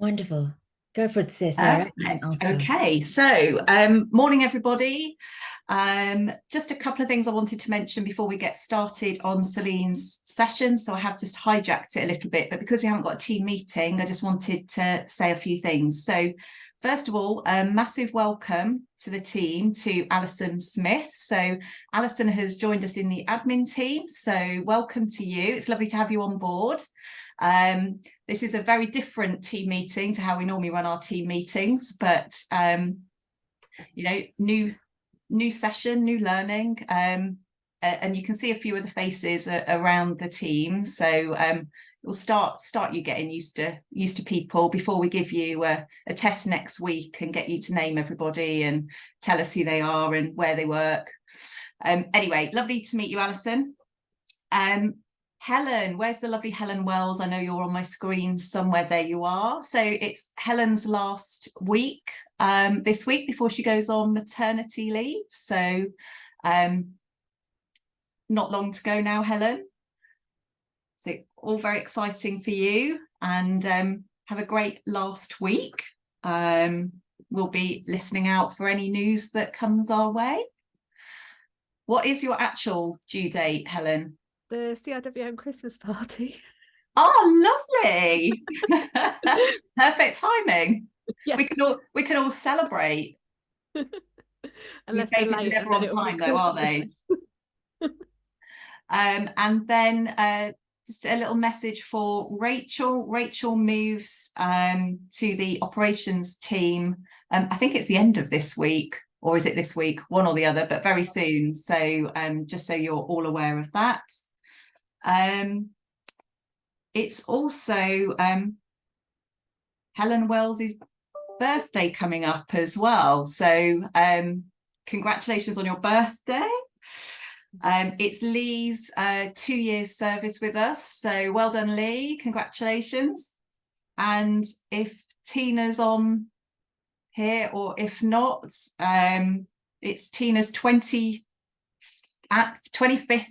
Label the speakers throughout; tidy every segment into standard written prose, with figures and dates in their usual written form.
Speaker 1: Wonderful. Go for it, Sarah, and I'll
Speaker 2: Perfect.
Speaker 1: start.
Speaker 2: Okay, so morning, everybody. Just a couple of things I wanted to mention before we get started on Celine's session. So I have just hijacked it a little bit, but because we haven't got a team meeting, I just wanted to say a few things. So first of all, a massive welcome to the team, to Alison Smith. So Alison has joined us in the admin team. So welcome to you. It's lovely to have you on board. This is a very different team meeting to how we normally run our team meetings, but new session, new learning, and you can see a few of the faces around the team. So we'll start you getting used to people before we give you a test next week and get you to name everybody and tell us who they are and where they work. Anyway, lovely to meet you, Alison. Helen, where's the lovely Helen Wells? I know you're on my screen somewhere. There you are. So it's Helen's last week this week before she goes on maternity leave. So not long to go now, Helen. So all very exciting for you, and have a great last week. We'll be listening out for any news that comes our way. What is your actual due date, Helen?
Speaker 3: The CIWM Christmas party.
Speaker 2: Oh, lovely. Perfect timing.
Speaker 3: Yeah.
Speaker 2: We can all celebrate.
Speaker 3: Unless
Speaker 2: These
Speaker 3: they're
Speaker 2: babies are
Speaker 3: late,
Speaker 2: never
Speaker 3: and
Speaker 2: on
Speaker 3: then it'll be
Speaker 2: time though, are they?
Speaker 3: Christmas.
Speaker 2: And then just a little message for Rachel. Rachel moves to the operations team. I think it's the end of this week, or is it this week? One or the other, but very soon. So just so you're all aware of that. It's also Helen Wells's birthday coming up as well. So congratulations on your birthday. It's Lee's 2 years service with us. So well done, Lee. Congratulations. And if Tina's on here, or if not, it's Tina's 25th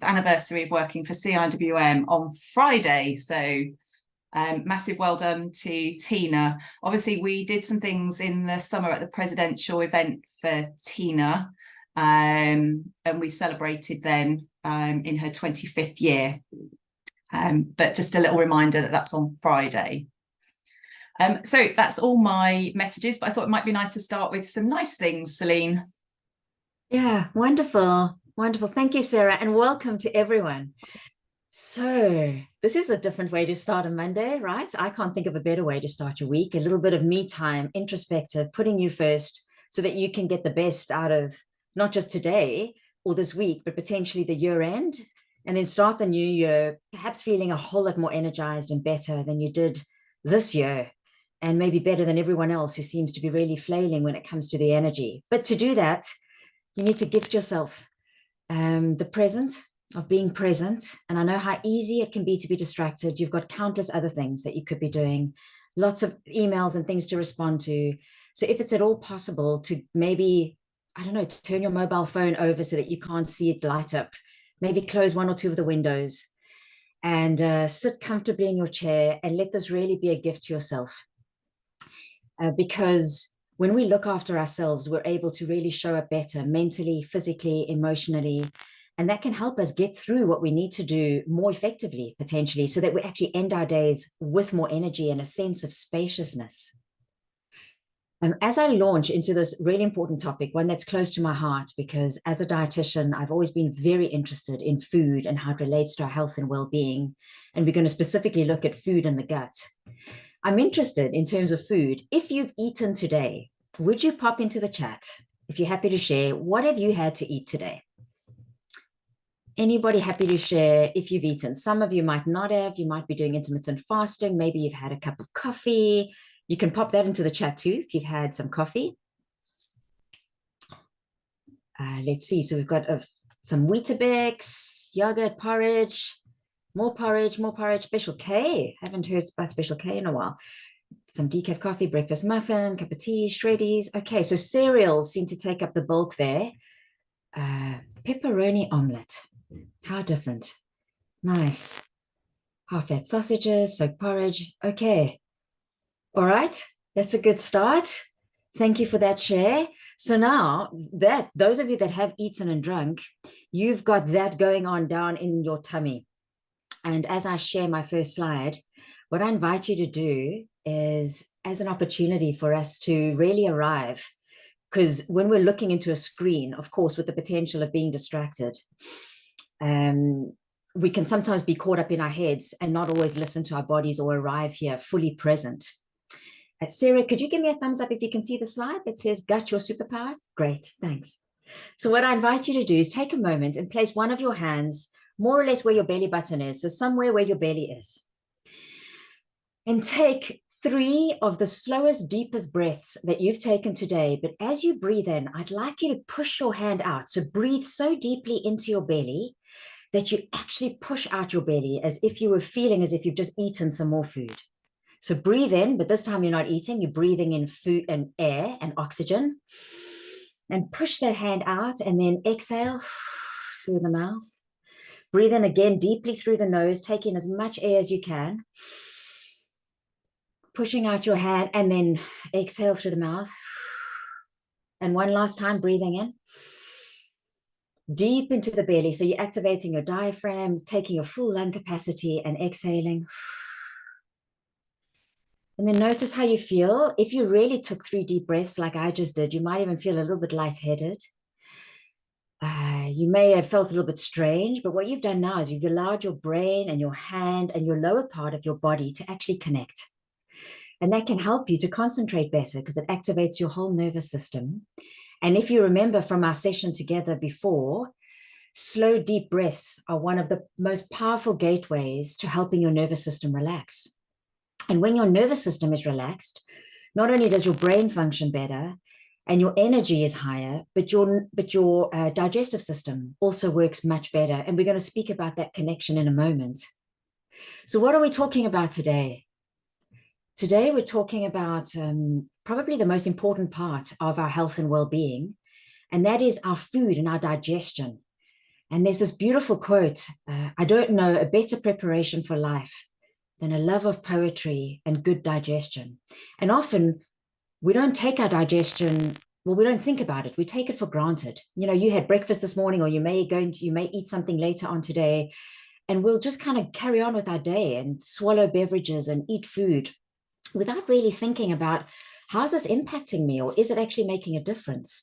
Speaker 2: anniversary of working for CIWM on Friday. So massive well done to Tina. Obviously, we did some things in the summer at the presidential event for Tina, and we celebrated then in her 25th year. But just a little reminder that that's on Friday. So that's all my messages, but I thought it might be nice to start with some nice things, Celine.
Speaker 1: Yeah, wonderful. Wonderful. Thank you, Sarah, and welcome to everyone. So this is a different way to start a Monday, right? I can't think of a better way to start your week. A little bit of me time, introspective, putting you first so that you can get the best out of not just today or this week, but potentially the year end, and then start the new year, perhaps feeling a whole lot more energized and better than you did this year, and maybe better than everyone else who seems to be really flailing when it comes to the energy. But to do that, you need to gift yourself the present of being present. And I know how easy it can be to be distracted. You've got countless other things that you could be doing, lots of emails and things to respond to. So if it's at all possible to maybe, I don't know, to turn your mobile phone over so that you can't see it light up, maybe close one or two of the windows and sit comfortably in your chair and let this really be a gift to yourself. Because when we look after ourselves, we're able to really show up better mentally, physically, emotionally. And that can help us get through what we need to do more effectively, potentially, so that we actually end our days with more energy and a sense of spaciousness. As I launch into this really important topic, one that's close to my heart, because as a dietitian, I've always been very interested in food and how it relates to our health and well-being. And we're going to specifically look at food and the gut. I'm interested in terms of food. If you've eaten today, would you pop into the chat? If you're happy to share, what have you had to eat today? Anybody happy to share if you've eaten? Some of you might not have. You might be doing intermittent fasting. Maybe you've had a cup of coffee. You can pop that into the chat too if you've had some coffee. Let's see. So we've got some Weetabix, yogurt, porridge, more porridge, Special K. Haven't heard about Special K in a while. Some decaf coffee, breakfast muffin, cup of tea, shreddies. Okay, so cereals seem to take up the bulk there. Pepperoni omelette. How different. Nice. Half-fat sausages, soaked porridge. Okay. All right, that's a good start. Thank you for that share. So now that those of you that have eaten and drunk, you've got that going on down in your tummy. And as I share my first slide, what I invite you to do is as an opportunity for us to really arrive, because when we're looking into a screen, of course, with the potential of being distracted, we can sometimes be caught up in our heads and not always listen to our bodies or arrive here fully present. Sarah, could you give me a thumbs up if you can see the slide that says gut your superpower? Great, thanks. So what I invite you to do is take a moment and place one of your hands more or less where your belly button is, so somewhere where your belly is. And take 3 of the slowest, deepest breaths that you've taken today. But as you breathe in, I'd like you to push your hand out. So breathe so deeply into your belly that you actually push out your belly as if you were feeling as if you've just eaten some more food. So breathe in, but this time you're not eating, you're breathing in food and air and oxygen. And push that hand out and then exhale through the mouth. Breathe in again deeply through the nose, take in as much air as you can. Pushing out your hand and then exhale through the mouth. And one last time, breathing in. Deep into the belly. So you're activating your diaphragm, taking your full lung capacity and exhaling. And then notice how you feel. If you really took 3 deep breaths like I just did, you might even feel a little bit lightheaded. You may have felt a little bit strange, but what you've done now is you've allowed your brain and your hand and your lower part of your body to actually connect. And that can help you to concentrate better because it activates your whole nervous system. And if you remember from our session together before, slow, deep breaths are one of the most powerful gateways to helping your nervous system relax. And when your nervous system is relaxed, not only does your brain function better and your energy is higher, but your digestive system also works much better. And we're going to speak about that connection in a moment. So what are we talking about today? Today, we're talking about probably the most important part of our health and well-being, and that is our food and our digestion. And there's this beautiful quote, I don't know a better preparation for life than a love of poetry and good digestion. And often we don't take our digestion, well, we don't think about it. We take it for granted. You know, you had breakfast this morning, or you may eat something later on today, and we'll just kind of carry on with our day and swallow beverages and eat food without really thinking about how's this impacting me, or is it actually making a difference?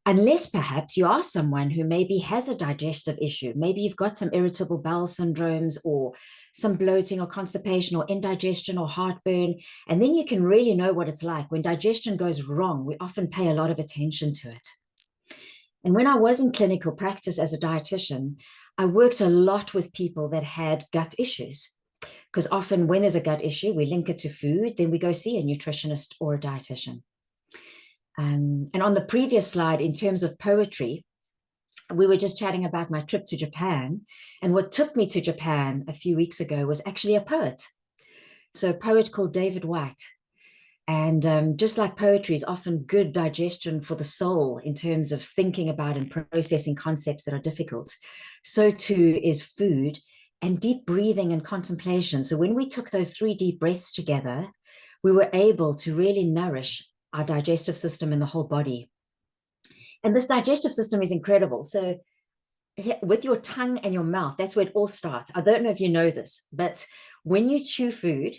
Speaker 1: Unless perhaps you are someone who maybe has a digestive issue. Maybe you've got some irritable bowel syndromes or some bloating or constipation or indigestion or heartburn. And then you can really know what it's like. When digestion goes wrong, we often pay a lot of attention to it. And when I was in clinical practice as a dietitian, I worked a lot with people that had gut issues. Because often when there's a gut issue, we link it to food, then we go see a nutritionist or a dietitian. And on the previous slide, in terms of poetry, we were just chatting about my trip to Japan. And what took me to Japan a few weeks ago was actually a poet. So a poet called David Whyte. And just like poetry is often good digestion for the soul in terms of thinking about and processing concepts that are difficult, so too is food and deep breathing and contemplation. So when we took those 3 deep breaths together, we were able to really nourish our digestive system and the whole body. And this digestive system is incredible. So with your tongue and your mouth, that's where it all starts. I don't know if you know this, but when you chew food,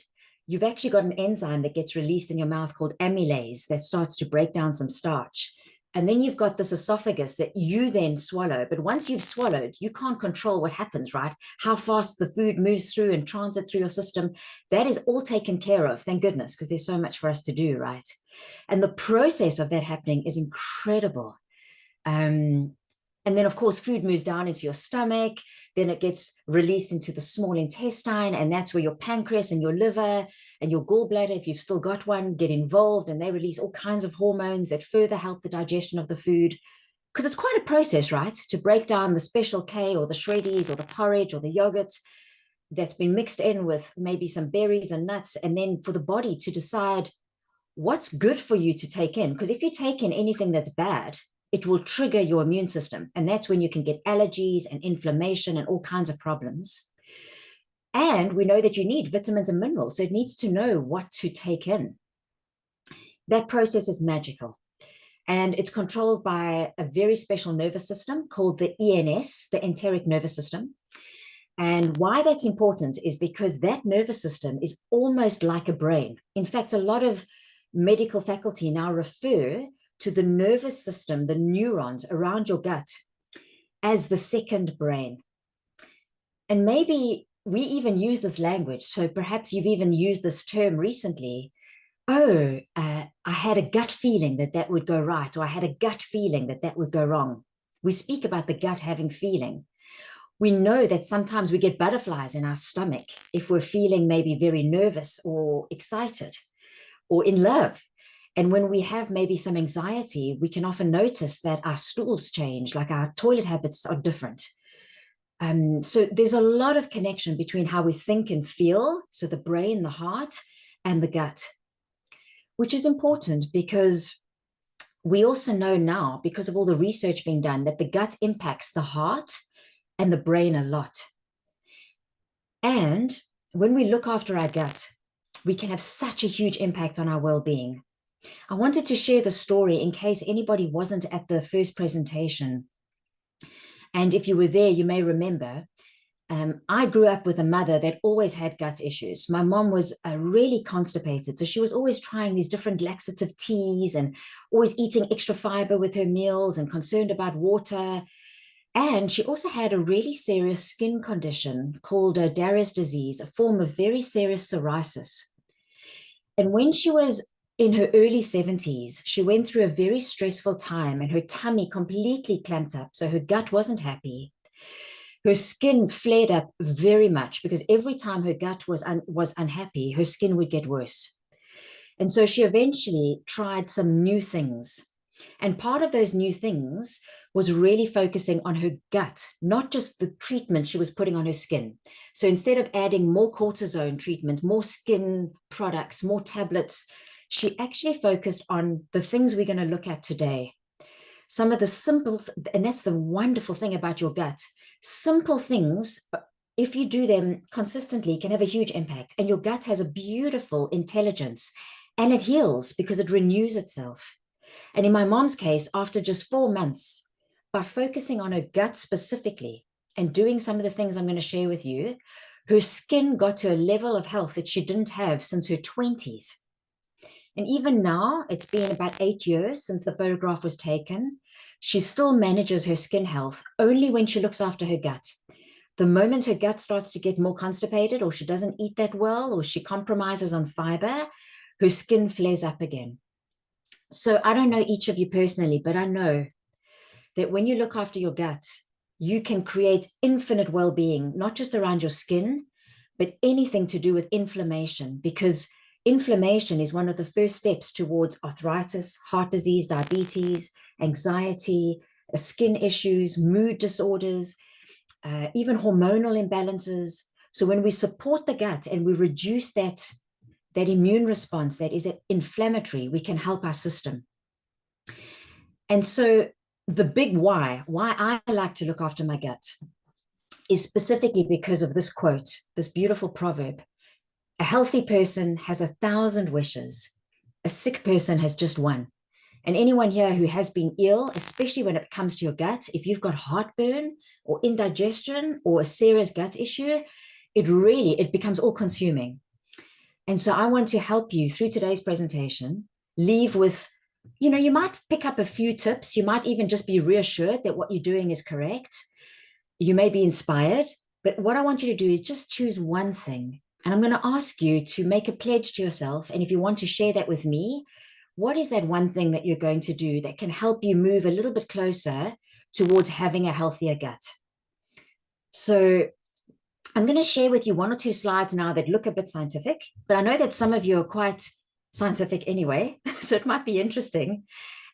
Speaker 1: you've actually got an enzyme that gets released in your mouth called amylase that starts to break down some starch. And then you've got this esophagus that you then swallow. But once you've swallowed, you can't control what happens, right? How fast the food moves through and transit through your system. That is all taken care of, thank goodness, because there's so much for us to do, right? And the process of that happening is incredible. And then, of course, food moves down into your stomach. Then it gets released into the small intestine. And that's where your pancreas and your liver and your gallbladder, if you've still got one, get involved. And they release all kinds of hormones that further help the digestion of the food. Because it's quite a process, right? To break down the Special K or the shreddies or the porridge or the yogurt that's been mixed in with maybe some berries and nuts. And then for the body to decide what's good for you to take in. Because if you take in anything that's bad, it will trigger your immune system. And that's when you can get allergies and inflammation and all kinds of problems. And we know that you need vitamins and minerals. So it needs to know what to take in. That process is magical. And it's controlled by a very special nervous system called the ENS, the enteric nervous system. And why that's important is because that nervous system is almost like a brain. In fact, a lot of medical faculty now refer to the nervous system, the neurons around your gut, as the second brain. And maybe we even use this language. So perhaps you've even used this term recently. Oh, I had a gut feeling that that would go right, or I had a gut feeling that that would go wrong. We speak about the gut having feeling. We know that sometimes we get butterflies in our stomach if we're feeling maybe very nervous or excited or in love. And when we have maybe some anxiety, we can often notice that our stools change, like our toilet habits are different. So there's a lot of connection between how we think and feel, so the brain, the heart, and the gut, which is important because we also know now, because of all the research being done, that the gut impacts the heart and the brain a lot. And when we look after our gut, we can have such a huge impact on our well-being. I wanted to share the story in case anybody wasn't at the first presentation. And if you were there, you may remember, I grew up with a mother that always had gut issues. My mom was really constipated. So she was always trying these different laxative teas and always eating extra fiber with her meals and concerned about water. And she also had a really serious skin condition called Darier's disease, a form of very serious psoriasis. And when she was in her early 70s, she went through a very stressful time and her tummy completely clamped up. So her gut wasn't happy. Her skin flared up very much because every time her gut was unhappy, her skin would get worse. And so she eventually tried some new things. And part of those new things was really focusing on her gut, not just the treatment she was putting on her skin. So instead of adding more cortisone treatment, more skin products, more tablets, she actually focused on the things we're going to look at today. Some of the simple, and that's the wonderful thing about your gut, simple things, if you do them consistently, can have a huge impact. And your gut has a beautiful intelligence and it heals because it renews itself. And in my mom's case, after just 4 months, by focusing on her gut specifically and doing some of the things I'm going to share with you, her skin got to a level of health that she didn't have since her 20s. And even now, it's been about 8 years since the photograph was taken. She still manages her skin health only when she looks after her gut. The moment her gut starts to get more constipated, or she doesn't eat that well, or she compromises on fiber, her skin flares up again. So I don't know each of you personally, but I know that when you look after your gut, you can create infinite well-being, not just around your skin, but anything to do with inflammation, because inflammation is one of the first steps towards arthritis, heart disease, diabetes, anxiety, skin issues, mood disorders, even hormonal imbalances. So when we support the gut and we reduce that immune response that is inflammatory, we can help our system. And so the big why I like to look after my gut is specifically because of this quote, this beautiful proverb. A healthy person has 1,000 wishes. A sick person has just one. And anyone here who has been ill, especially when it comes to your gut, if you've got heartburn or indigestion or a serious gut issue, it becomes all consuming. And so I want to help you through today's presentation, leave with, you might pick up a few tips. You might even just be reassured that what you're doing is correct. You may be inspired, but what I want you to do is just choose one thing. And I'm going to ask you to make a pledge to yourself. And if you want to share that with me, what is that one thing that you're going to do that can help you move a little bit closer towards having a healthier gut? So I'm going to share with you 1 or 2 slides now that look a bit scientific, but I know that some of you are quite scientific anyway, so it might be interesting.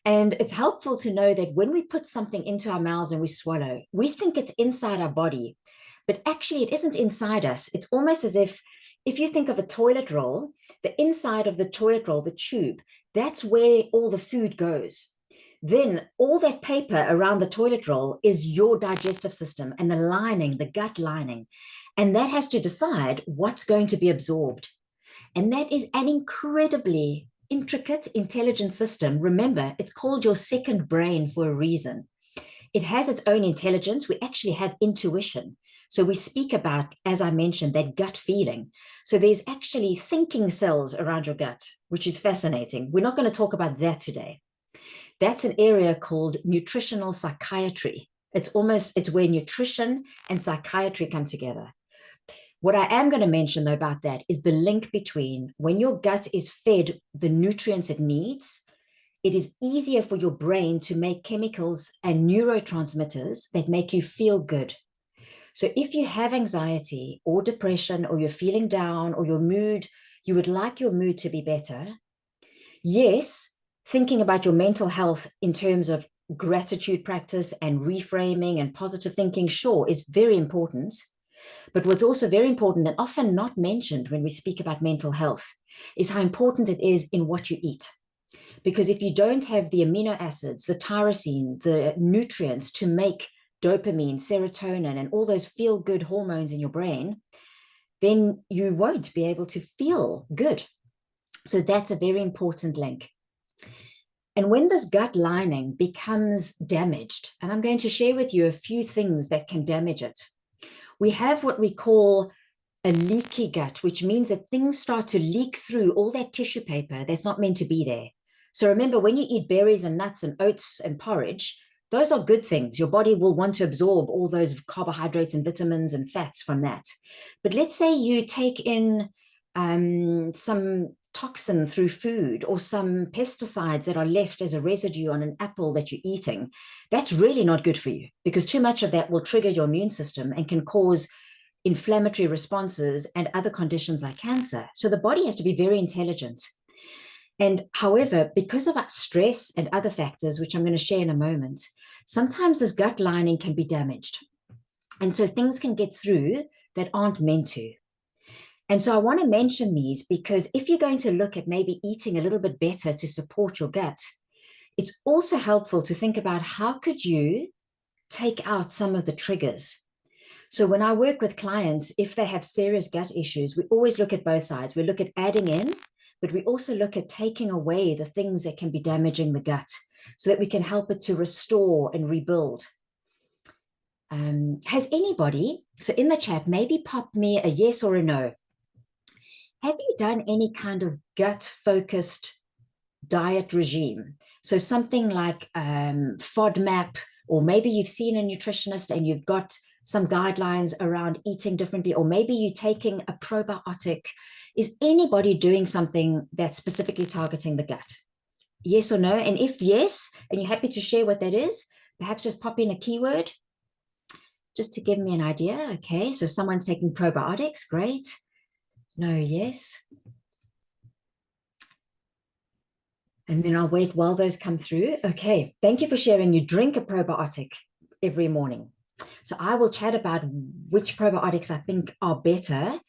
Speaker 1: And it's helpful to know that when we put something into our mouths and we swallow, we think it's inside our body. But actually, it isn't inside us. It's almost as if you think of a toilet roll, the inside of the toilet roll, the tube, that's where all the food goes. Then all that paper around the toilet roll is your digestive system and the lining, the gut lining. And that has to decide what's going to be absorbed. And that is an incredibly intricate, intelligent system. Remember, it's called your second brain for a reason. It has its own intelligence. We actually have intuition. So we speak about, as I mentioned, that gut feeling. So there's actually thinking cells around your gut, which is fascinating. We're not going to talk about that today. That's an area called nutritional psychiatry. It's where nutrition and psychiatry come together. What I am going to mention, though, about that is the link between when your gut is fed the nutrients it needs, it is easier for your brain to make chemicals and neurotransmitters that make you feel good. So if you have anxiety or depression, or you're feeling down, or your mood, you would like your mood to be better. Yes, thinking about your mental health in terms of gratitude practice and reframing and positive thinking, sure, is very important. But what's also very important and often not mentioned when we speak about mental health is how important it is in what you eat. Because if you don't have the amino acids, the tyrosine, the nutrients to make dopamine, serotonin, and all those feel-good hormones in your brain, then you won't be able to feel good. So that's a very important link. And when this gut lining becomes damaged, and I'm going to share with you a few things that can damage it, we have what we call a leaky gut, which means that things start to leak through all that tissue paper that's not meant to be there. So remember, when you eat berries and nuts and oats and porridge, those are good things. Your body will want to absorb all those carbohydrates and vitamins and fats from that. But let's say you take in some toxin through food, or some pesticides that are left as a residue on an apple that you're eating. That's really not good for you, because too much of that will trigger your immune system and can cause inflammatory responses and other conditions like cancer. So the body has to be very intelligent. And however, because of our stress and other factors, which I'm going to share in a moment, sometimes this gut lining can be damaged. And so things can get through that aren't meant to. And so I want to mention these because if you're going to look at maybe eating a little bit better to support your gut, it's also helpful to think about how could you take out some of the triggers. So when I work with clients, if they have serious gut issues, we always look at both sides. We look at adding in, but we also look at taking away the things that can be damaging the gut so that we can help it to restore and rebuild. Has anybody, so in the chat, maybe pop me a yes or a no. Have you done any kind of gut-focused diet regime? So something like FODMAP, or maybe you've seen a nutritionist and you've got some guidelines around eating differently, or maybe you're taking a probiotic. Is anybody doing something that's specifically targeting the gut? Yes or no? And if yes, and you're happy to share what that is, perhaps just pop in a keyword just to give me an idea. Okay, so someone's taking probiotics, great. No, yes. And then I'll wait while those come through. Okay, thank you for sharing. You drink a probiotic every morning. So I will chat about which probiotics I think are better,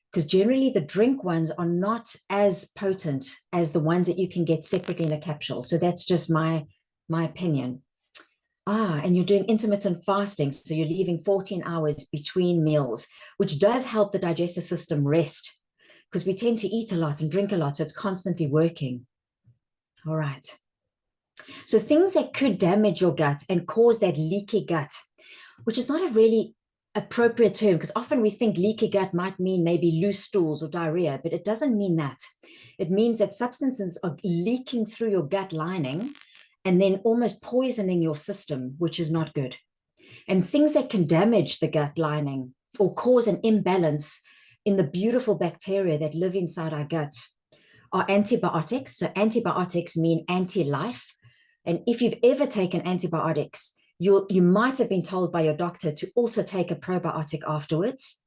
Speaker 1: because generally the drink ones are not as potent as the ones that you can get separately in a capsule. So that's just my opinion. And you're doing intermittent fasting. So you're leaving 14 hours between meals, which does help the digestive system rest, because we tend to eat a lot and drink a lot. So it's constantly working. All right. So things that could damage your gut and cause that leaky gut, which is not a really appropriate term, because often we think leaky gut might mean maybe loose stools or diarrhea, but it doesn't mean that. It means that substances are leaking through your gut lining and then almost poisoning your system, which is not good. And things that can damage the gut lining or cause an imbalance in the beautiful bacteria that live inside our gut are antibiotics. So antibiotics mean anti-life. And if you've ever taken antibiotics, you might have been told by your doctor to also take a probiotic afterwards.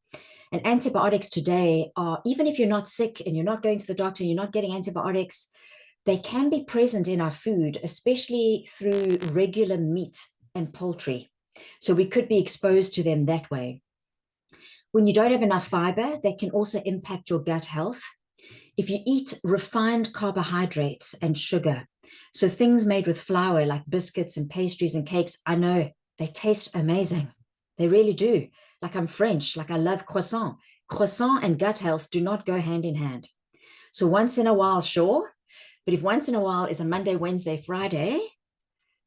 Speaker 1: And antibiotics today are, even if you're not sick and you're not going to the doctor, you're not getting antibiotics, they can be present in our food, especially through regular meat and poultry. So we could be exposed to them that way. When you don't have enough fiber, they can also impact your gut health. If you eat refined carbohydrates and sugar, so things made with flour like biscuits and pastries and cakes, I know they taste amazing. They really do. Like I'm French, like I love croissant. Croissant and gut health do not go hand in hand. So once in a while, sure, But if once in a while is a Monday, Wednesday, Friday,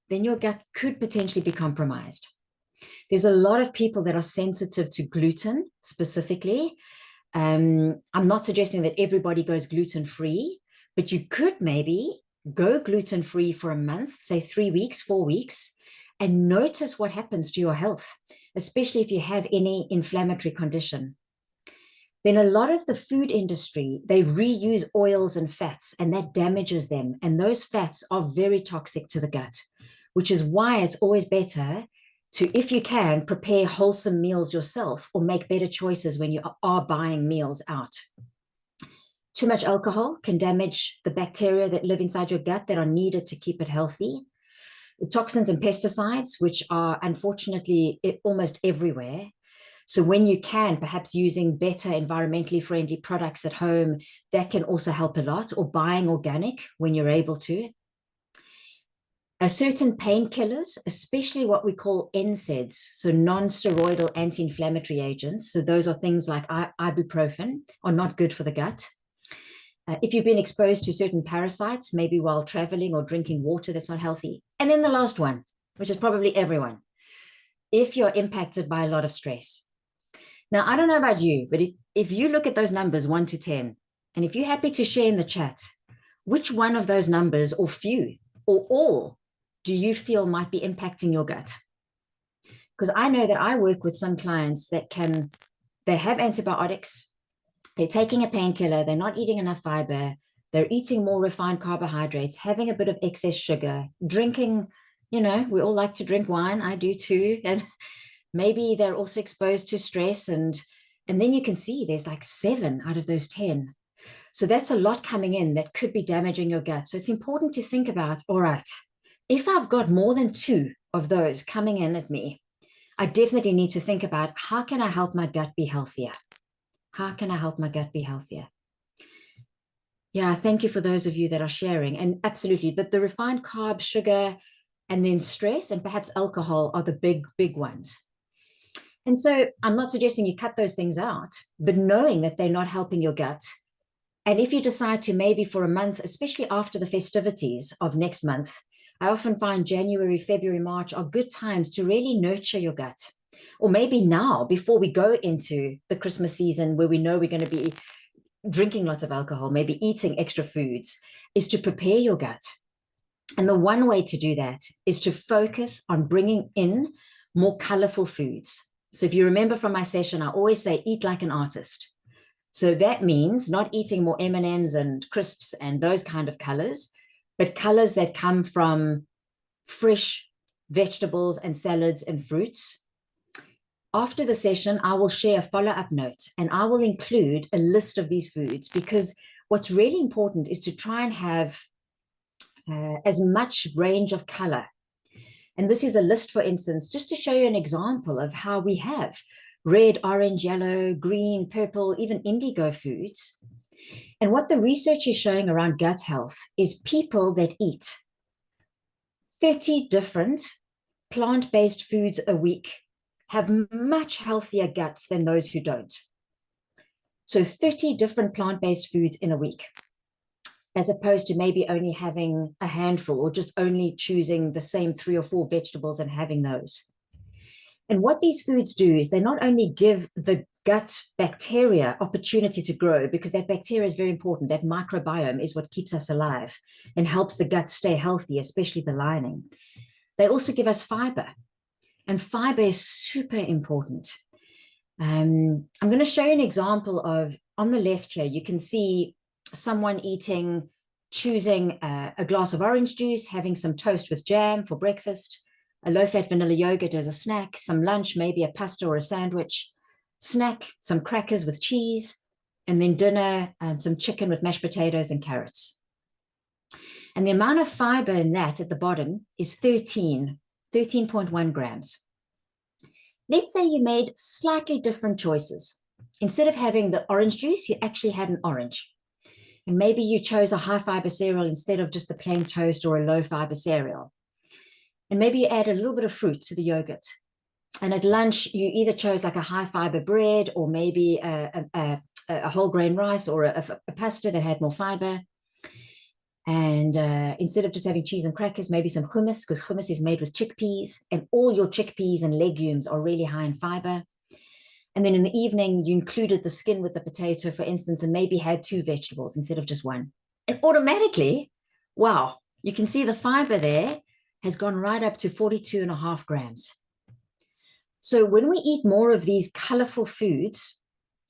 Speaker 1: then your gut could potentially be compromised. There's a lot of people that are sensitive to gluten specifically. I'm not suggesting that everybody goes gluten-free, but you could maybe go gluten-free for a month, say 3 weeks, 4 weeks, and notice what happens to your health, especially if you have any inflammatory condition. Then a lot of the food industry, they reuse oils and fats, and that damages them. And those fats are very toxic to the gut, which is why it's always better to, if you can, prepare wholesome meals yourself or make better choices when you are buying meals out. Too much alcohol can damage the bacteria that live inside your gut that are needed to keep it healthy. The toxins and pesticides, which are unfortunately almost everywhere. So when you can, perhaps using better environmentally friendly products at home, that can also help a lot, or buying organic when you're able to. Certain painkillers, especially what we call NSAIDs, so non-steroidal anti-inflammatory agents, so those are things like ibuprofen, are not good for the gut. If you've been exposed to certain parasites, maybe while traveling or drinking water that's not healthy. And then the last one, which is probably everyone, if you're impacted by a lot of stress. Now, I don't know about you, but if you look at those numbers 1 to 10, and if you're happy to share in the chat, which one of those numbers, or few, or all, do you feel might be impacting your gut? Because I know that I work with some clients that they have antibiotics, they're taking a painkiller, they're not eating enough fiber, they're eating more refined carbohydrates, having a bit of excess sugar, drinking, we all like to drink wine, I do too, and maybe they're also exposed to stress, and then you can see there's like 7 out of those 10. So that's a lot coming in that could be damaging your gut. So it's important to think about, all right, if I've got more than 2 of those coming in at me, I definitely need to think about, how can I help my gut be healthier? How can I help my gut be healthier? Yeah, thank you for those of you that are sharing. And absolutely, but the refined carbs, sugar, and then stress and perhaps alcohol are the big ones. And so I'm not suggesting you cut those things out, but knowing that they're not helping your gut. And if you decide to, maybe for a month, especially after the festivities of next month, I often find January, February, March are good times to really nurture your gut. Or maybe now, before we go into the Christmas season, where we know we're going to be drinking lots of alcohol, maybe eating extra foods, is to prepare your gut. And the one way to do that is to focus on bringing in more colorful foods. So if you remember from my session, I always say, eat like an artist. So that means not eating more M&Ms and crisps and those kind of colors, but colors that come from fresh vegetables and salads and fruits. After the session, I will share a follow-up note, and I will include a list of these foods, because what's really important is to try and have as much range of color. And this is a list, for instance, just to show you an example of how we have red, orange, yellow, green, purple, even indigo foods. And what the research is showing around gut health is people that eat 30 different plant-based foods a week have much healthier guts than those who don't. So 30 different plant-based foods in a week, as opposed to maybe only having a handful, or just only choosing the same 3 or 4 vegetables and having those. And what these foods do is they not only give the gut bacteria opportunity to grow, because that bacteria is very important. That microbiome is what keeps us alive and helps the gut stay healthy, especially the lining. They also give us fiber, and fiber is super important. I'm going to show you an example of, on the left here, you can see someone choosing a glass of orange juice, having some toast with jam for breakfast, a low-fat vanilla yogurt as a snack, some lunch, maybe a pasta or a sandwich, snack, some crackers with cheese, and then dinner, some chicken with mashed potatoes and carrots. And the amount of fiber in that at the bottom is 13.1 grams. Let's say you made slightly different choices. Instead of having the orange juice, you actually had an orange. And maybe you chose a high fiber cereal instead of just the plain toast or a low fiber cereal. And maybe you add a little bit of fruit to the yogurt. And at lunch, you either chose like a high fiber bread, or maybe a whole grain rice, or a pasta that had more fiber. And instead of just having cheese and crackers, maybe some hummus, because hummus is made with chickpeas, and all your chickpeas and legumes are really high in fiber. And then in the evening, you included the skin with the potato, for instance, and maybe had 2 vegetables instead of just 1. And automatically, wow, you can see the fiber there has gone right up to 42.5 grams. So when we eat more of these colorful foods,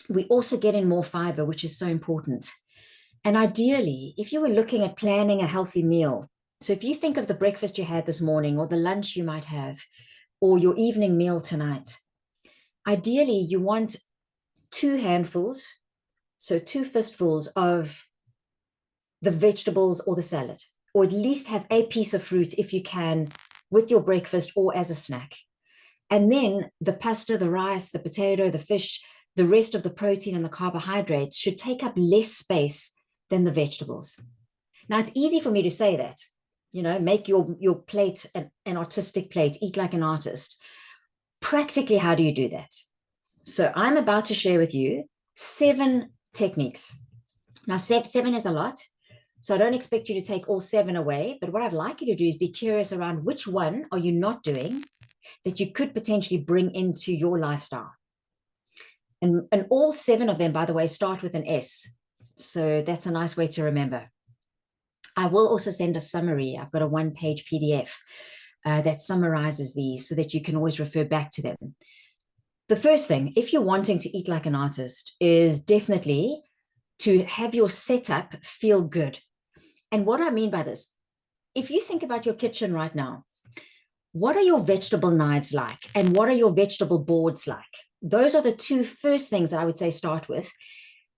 Speaker 1: we also get in more fiber, which is so important. And ideally, if you were looking at planning a healthy meal, so if you think of the breakfast you had this morning, or the lunch you might have, or your evening meal tonight, ideally you want 2 handfuls, so 2 fistfuls of the vegetables or the salad, or at least have a piece of fruit if you can with your breakfast or as a snack. And then the pasta, the rice, the potato, the fish, the rest of the protein and the carbohydrates should take up less space than the vegetables. Now, it's easy for me to say that, make your plate an artistic plate, eat like an artist. Practically, how do you do that? So I'm about to share with you 7 techniques. Now, 7 is a lot, so I don't expect you to take all 7 away, but what I'd like you to do is be curious around which one are you not doing that you could potentially bring into your lifestyle. And all 7 of them, by the way, start with an S. So that's a nice way to remember. I will also send a summary. I've got a 1-page PDF that summarizes these so that you can always refer back to them. The first thing, if you're wanting to eat like an artist, is definitely to have your setup feel good. And what I mean by this, if you think about your kitchen right now, what are your vegetable knives like? And what are your vegetable boards like? Those are the 2 first things that I would say start with.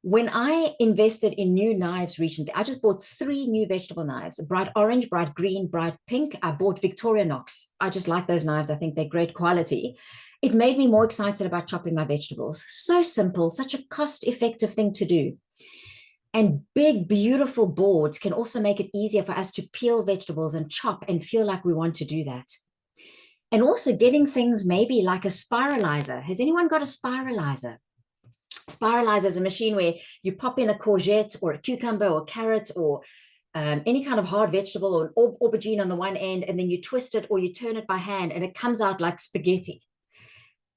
Speaker 1: When I invested in new knives recently, I just bought 3 new vegetable knives, bright orange, bright green, bright pink. I bought Victorinox. I just like those knives. I think they're great quality. It made me more excited about chopping my vegetables. So simple, such a cost-effective thing to do. And big, beautiful boards can also make it easier for us to peel vegetables and chop and feel like we want to do that. And also getting things maybe like a spiralizer. Has anyone got a spiralizer? Spiralizer is a machine where you pop in a courgette or a cucumber or carrot or any kind of hard vegetable or an aubergine on the one end, and then you twist it or you turn it by hand and it comes out like spaghetti.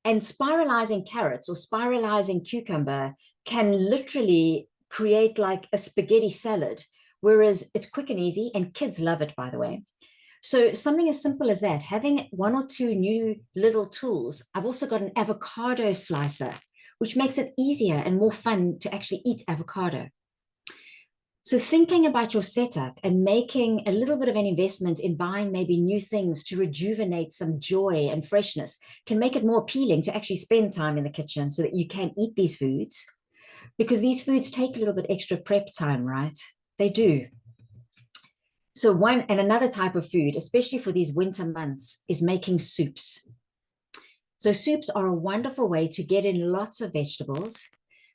Speaker 1: And spiralizing carrots or spiralizing cucumber can literally create like a spaghetti salad, whereas it's quick and easy, and kids love it, by the way. So something as simple as that, having 1 or 2 new little tools. I've also got an avocado slicer, which makes it easier and more fun to actually eat avocado. So thinking about your setup and making a little bit of an investment in buying maybe new things to rejuvenate some joy and freshness can make it more appealing to actually spend time in the kitchen so that you can eat these foods, because these foods take a little bit extra prep time, right? They do. So another type of food, especially for these winter months, is making soups. So soups are a wonderful way to get in lots of vegetables,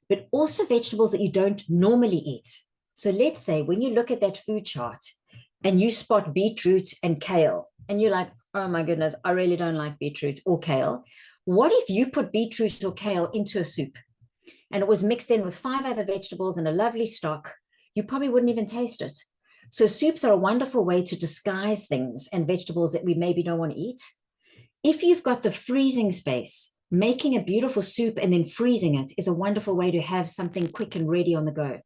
Speaker 1: but also vegetables that you don't normally eat. So let's say when you look at that food chart and you spot beetroot and kale, and you're like, oh my goodness, I really don't like beetroot or kale. What if you put beetroot or kale into a soup and it was mixed in with 5 other vegetables and a lovely stock? You probably wouldn't even taste it. So soups are a wonderful way to disguise things and vegetables that we maybe don't want to eat. If you've got the freezing space, making a beautiful soup and then freezing it is a wonderful way to have something quick and ready on the go.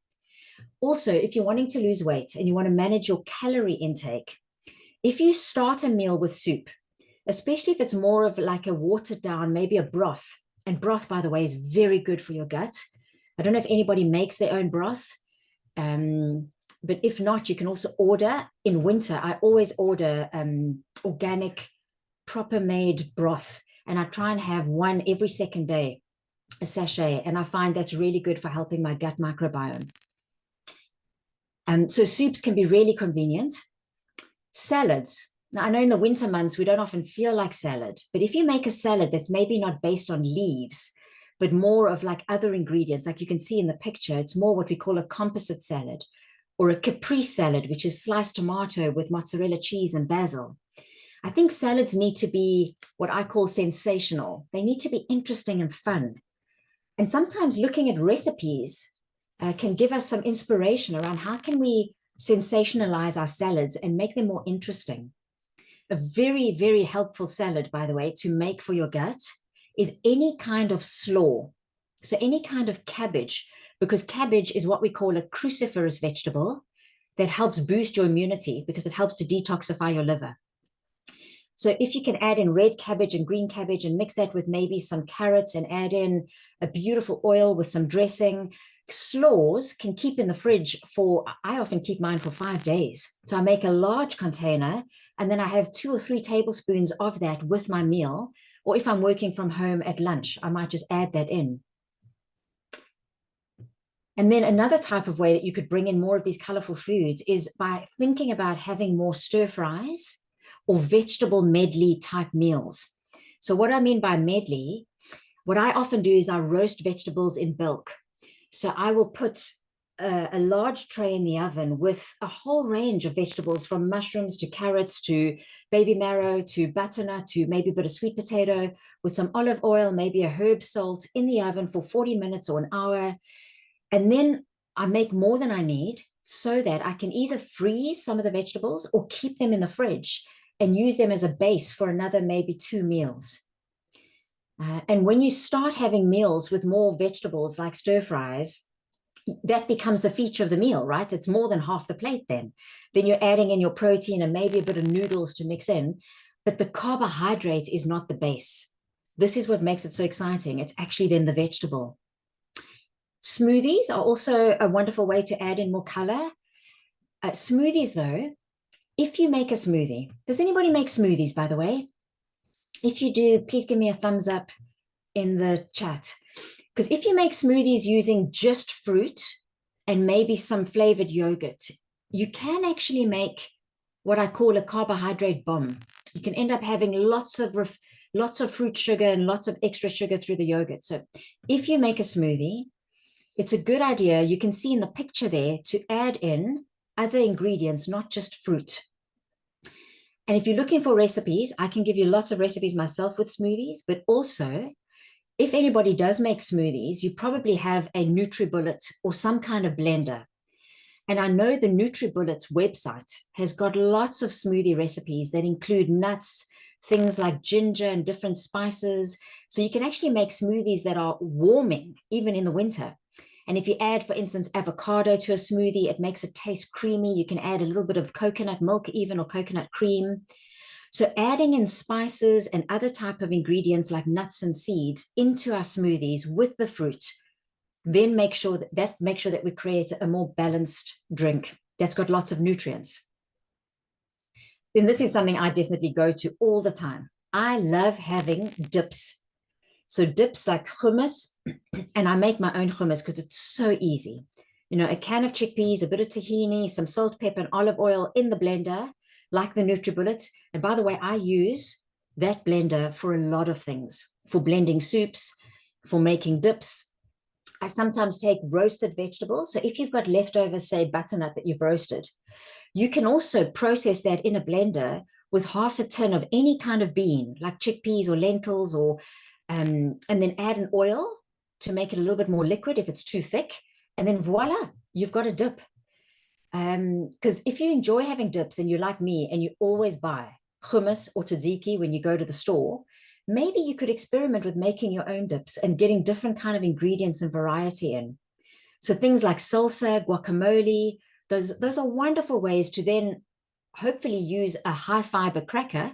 Speaker 1: Also, if you're wanting to lose weight and you want to manage your calorie intake, if you start a meal with soup, especially if it's more of like a watered down, maybe a broth, and broth, by the way, is very good for your gut. I don't know if anybody makes their own broth, but if not, you can also order. In winter, I always order organic, proper made broth, and I try and have one every second day, a sachet, and I find that's really good for helping my gut microbiome. So soups can be really convenient. Salads. Now, I know in the winter months, we don't often feel like salad, but if you make a salad that's maybe not based on leaves, but more of like other ingredients, like you can see in the picture, it's more what we call a composite salad or a caprese salad, which is sliced tomato with mozzarella cheese and basil. I think salads need to be what I call sensational. They need to be interesting and fun. And sometimes looking at recipes can give us some inspiration around how can we sensationalize our salads and make them more interesting. A very, very helpful salad, by the way, to make for your gut is any kind of slaw. So any kind of cabbage, because cabbage is what we call a cruciferous vegetable that helps boost your immunity because it helps to detoxify your liver. So if you can add in red cabbage and green cabbage and mix that with maybe some carrots and add in a beautiful oil with some dressing, slaws can keep in the fridge for, I often keep mine for 5 days. So I make a large container and then I have 2 or 3 tablespoons of that with my meal. Or if I'm working from home at lunch, I might just add that in. And then another type of way that you could bring in more of these colorful foods is by thinking about having more stir fries or vegetable medley type meals. So what I mean by medley, what I often do is I roast vegetables in bulk. So I will put a large tray in the oven with a whole range of vegetables, from mushrooms to carrots to baby marrow to butternut to maybe a bit of sweet potato, with some olive oil, maybe a herb salt, in the oven for 40 minutes or an hour. And then I make more than I need so that I can either freeze some of the vegetables or keep them in the fridge and use them as a base for another maybe 2 meals. And when you start having meals with more vegetables like stir fries, that becomes the feature of the meal, right? It's more than half the plate then. Then you're adding in your protein and maybe a bit of noodles to mix in, but the carbohydrate is not the base. This is what makes it so exciting. It's actually then the vegetable. Smoothies are also a wonderful way to add in more color. Smoothies though, if you make a smoothie, does anybody make smoothies, by the way? If you do, please give me a thumbs up in the chat. Because if you make smoothies using just fruit and maybe some flavored yogurt, you can actually make what I call a carbohydrate bomb. You can end up having lots of fruit sugar and lots of extra sugar through the yogurt. So if you make a smoothie, it's a good idea, you can see in the picture there, to add in other ingredients, not just fruit. And if you're looking for recipes, I can give you lots of recipes myself with smoothies, but also if anybody does make smoothies, you probably have a NutriBullet or some kind of blender. And I know the NutriBullet website has got lots of smoothie recipes that include nuts, things like ginger and different spices. So you can actually make smoothies that are warming even in the winter. And if you add, for instance, avocado to a smoothie, it makes it taste creamy. You can add a little bit of coconut milk even, or coconut cream. So adding in spices and other type of ingredients like nuts and seeds into our smoothies with the fruit, then make sure that we create a more balanced drink that's got lots of nutrients. Then this is something I definitely go to all the time. I love having dips. So dips like hummus, and I make my own hummus because it's so easy. You know, a can of chickpeas, a bit of tahini, some salt, pepper, and olive oil in the blender, like the NutriBullet. And by the way, I use that blender for a lot of things, for blending soups, for making dips. I sometimes take roasted vegetables. So if you've got leftover, say, butternut that you've roasted, you can also process that in a blender with half a tin of any kind of bean, like chickpeas or lentils, or and then add an oil to make it a little bit more liquid if it's too thick. And then voila, you've got a dip. Because if you enjoy having dips and you're like me and you always buy hummus or tzatziki when you go to the store, maybe you could experiment with making your own dips and getting different kind of ingredients and variety in. So things like salsa, guacamole, those are wonderful ways to then hopefully use a high fiber cracker,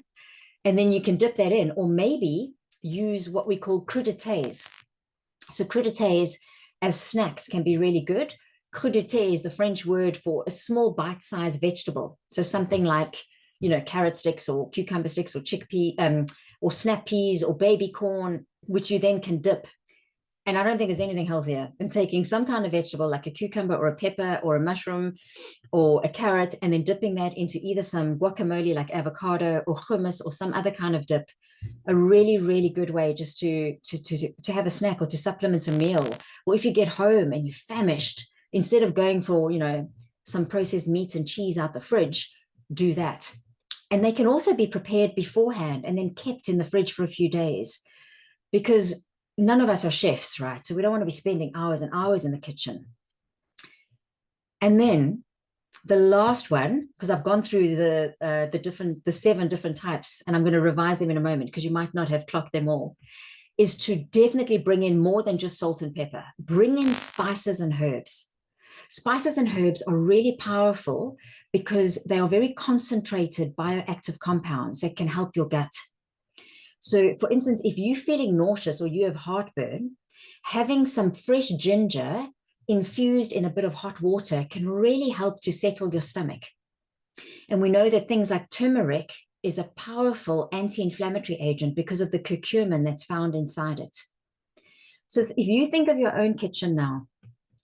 Speaker 1: and then you can dip that in, or maybe use what we call crudités. So crudités as snacks can be really good. Crudité is the French word for a small bite-sized vegetable. So something like, you know, carrot sticks or cucumber sticks or chickpea or snap peas or baby corn, which you then can dip. And I don't think there's anything healthier than taking some kind of vegetable like a cucumber or a pepper or a mushroom or a carrot, and then dipping that into either some guacamole like avocado or hummus or some other kind of dip. A really, really good way just to have a snack or to supplement a meal. Or if you get home and you're famished, instead of going for, you know, some processed meat and cheese out the fridge, do that. And they can also be prepared beforehand and then kept in the fridge for a few days, because none of us are chefs, right? So we don't want to be spending hours and hours in the kitchen. And then The last one, because I've gone through the 7 different types, and I'm going to revise them in a moment because you might not have clocked them all, is to definitely bring in more than just salt and pepper. Bring in spices and herbs. Spices and herbs are really powerful because they are very concentrated bioactive compounds that can help your gut. So, for instance, if you're feeling nauseous or you have heartburn, having some fresh ginger infused in a bit of hot water can really help to settle your stomach. And we know that things like turmeric is a powerful anti-inflammatory agent because of the curcumin that's found inside it. So if you think of your own kitchen now,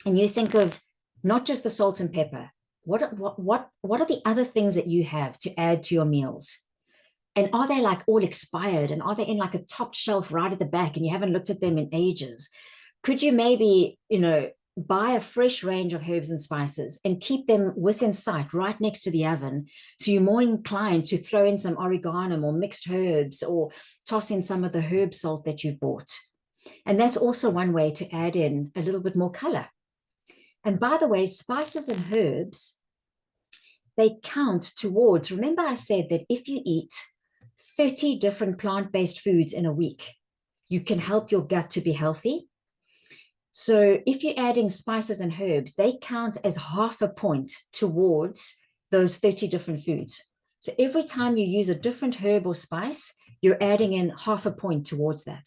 Speaker 1: and you think of not just the salt and pepper, what are the other things that you have to add to your meals? And are they like all expired? And are they in like a top shelf right at the back and you haven't looked at them in ages? Could you maybe, buy a fresh range of herbs and spices and keep them within sight right next to the oven, so you're more inclined to throw in some oregano or mixed herbs or toss in some of the herb salt that you've bought. And that's also one way to add in a little bit more color. And by the way, spices and herbs, they count towards, remember I said that if you eat 30 different plant-based foods in a week, you can help your gut to be healthy. So if you're adding spices and herbs, they count as half a point towards those 30 different foods. So every time you use a different herb or spice, you're adding in half a point towards that.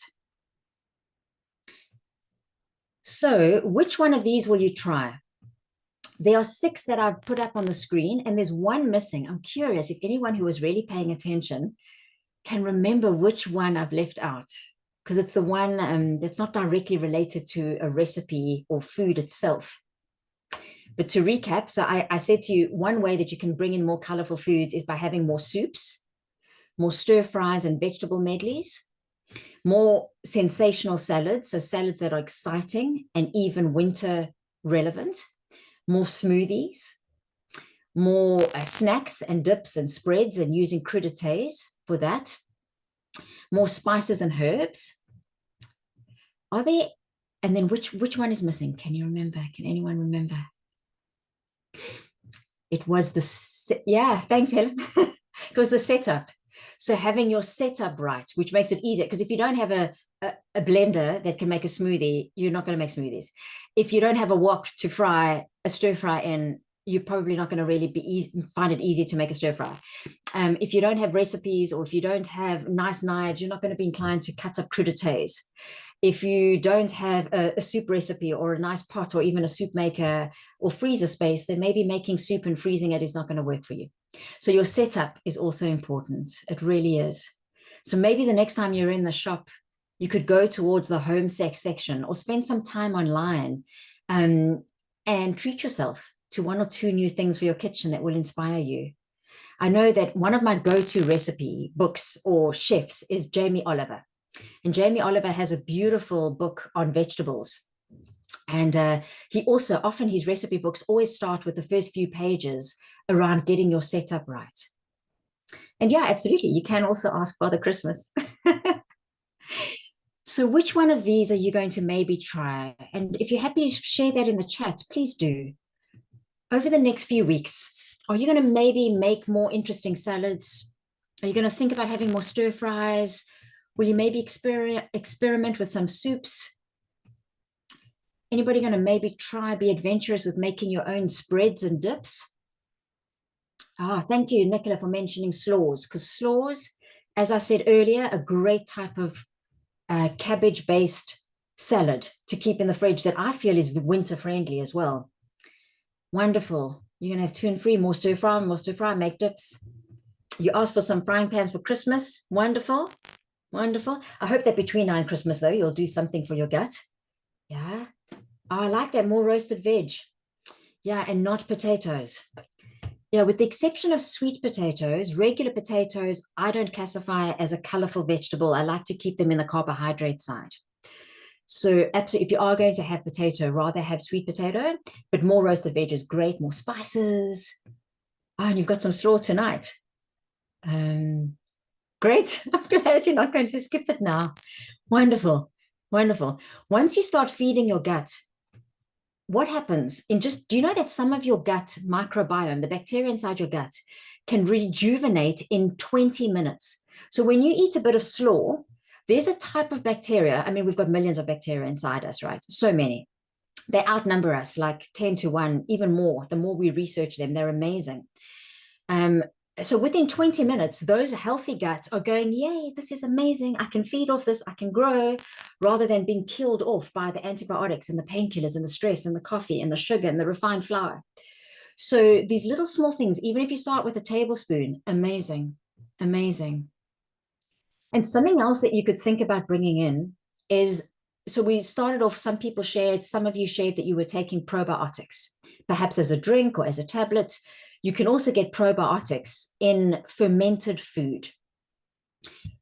Speaker 1: So which one of these will you try? There are 6 that I've put up on the screen, and there's one missing. I'm curious if anyone who was really paying attention can remember which one I've left out, because it's the one that's not directly related to a recipe or food itself. But to recap, so I said to you, one way that you can bring in more colorful foods is by having more soups, more stir fries and vegetable medleys, more sensational salads, so salads that are exciting and even winter relevant, more smoothies, more snacks and dips and spreads, and using crudités for that, more spices and herbs. Are there, and then which one is missing? Can you remember? Can anyone remember? It was yeah, thanks, Helen. It was the setup. So having your setup right, which makes it easier, because if you don't have a blender that can make a smoothie, you're not going to make smoothies. If you don't have a wok to fry a stir fry in, you're probably not going to really find it easy to make a stir fry. If you don't have recipes, or if you don't have nice knives, you're not going to be inclined to cut up crudités. If you don't have a soup recipe or a nice pot or even a soup maker or freezer space, then maybe making soup and freezing it is not going to work for you. So your setup is also important. It really is. So maybe the next time you're in the shop, you could go towards the home section or spend some time online and treat yourself to 1 or 2 new things for your kitchen that will inspire you. I know that one of my go-to recipe books or chefs is Jamie Oliver. And Jamie Oliver has a beautiful book on vegetables. And he also, often his recipe books always start with the first few pages around getting your setup right. And yeah, absolutely. You can also ask Father Christmas. So which one of these are you going to maybe try? And if you're happy to share that in the chat, please do. Over the next few weeks, are you going to maybe make more interesting salads? Are you going to think about having more stir fries? Will you maybe experiment with some soups? Anybody going to maybe be adventurous with making your own spreads and dips? Thank you, Nicola, for mentioning slaws, because slaws, as I said earlier, a great type of cabbage-based salad to keep in the fridge that I feel is winter-friendly as well. Wonderful. You're going to have 2 and 3, more stir fry, make dips. You asked for some frying pans for Christmas. Wonderful. Wonderful. I hope that between now and Christmas, though, you'll do something for your gut. Yeah. I like that. More roasted veg. Yeah, and not potatoes. Yeah, with the exception of sweet potatoes, regular potatoes, I don't classify as a colorful vegetable. I like to keep them in the carbohydrate side. So absolutely, if you are going to have potato, rather have sweet potato, but more roasted veg is great, more spices. And you've got some slaw tonight. Great. I'm glad you're not going to skip it now. Wonderful. Wonderful. Once you start feeding your gut, what happens in just, do you know that some of your gut microbiome, the bacteria inside your gut, can rejuvenate in 20 minutes? So when you eat a bit of slaw, there's a type of bacteria. I mean, we've got millions of bacteria inside us, right? So many. They outnumber us like 10 to 1, even more. The more we research them, they're amazing. So within 20 minutes, those healthy guts are going, yay, this is amazing. I can feed off this, I can grow, rather than being killed off by the antibiotics and the painkillers and the stress and the coffee and the sugar and the refined flour. So these little small things, even if you start with a tablespoon, amazing, amazing. And something else that you could think about bringing in is, so we started off, some people shared, some of you shared that you were taking probiotics, perhaps as a drink or as a tablet. You can also get probiotics in fermented food.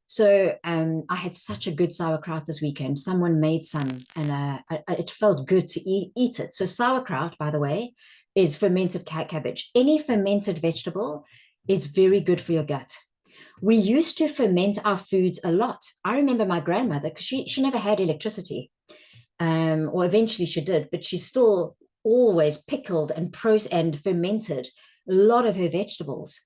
Speaker 1: So I had such a good sauerkraut this weekend. Someone made some, and it felt good to eat it. So sauerkraut, by the way, is fermented cabbage. Any fermented vegetable is very good for your gut. We used to ferment our foods a lot. I remember my grandmother, because she never had electricity, or eventually she did, but she still always pickled and fermented a lot of her vegetables.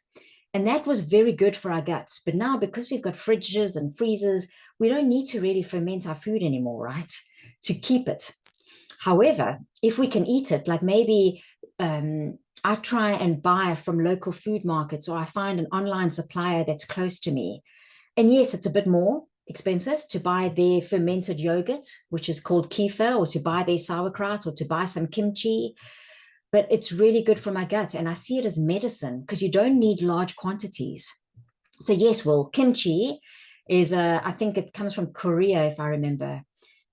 Speaker 1: And that was very good for our guts. But now, because we've got fridges and freezers, we don't need to really ferment our food anymore, right? To keep it. However, if we can eat it, like maybe I try and buy from local food markets, or I find an online supplier that's close to me. And yes, it's a bit more expensive to buy their fermented yogurt, which is called kefir, or to buy their sauerkraut, or to buy some kimchi. But it's really good for my gut. And I see it as medicine because you don't need large quantities. So yes, well, kimchi is, I think it comes from Korea, if I remember.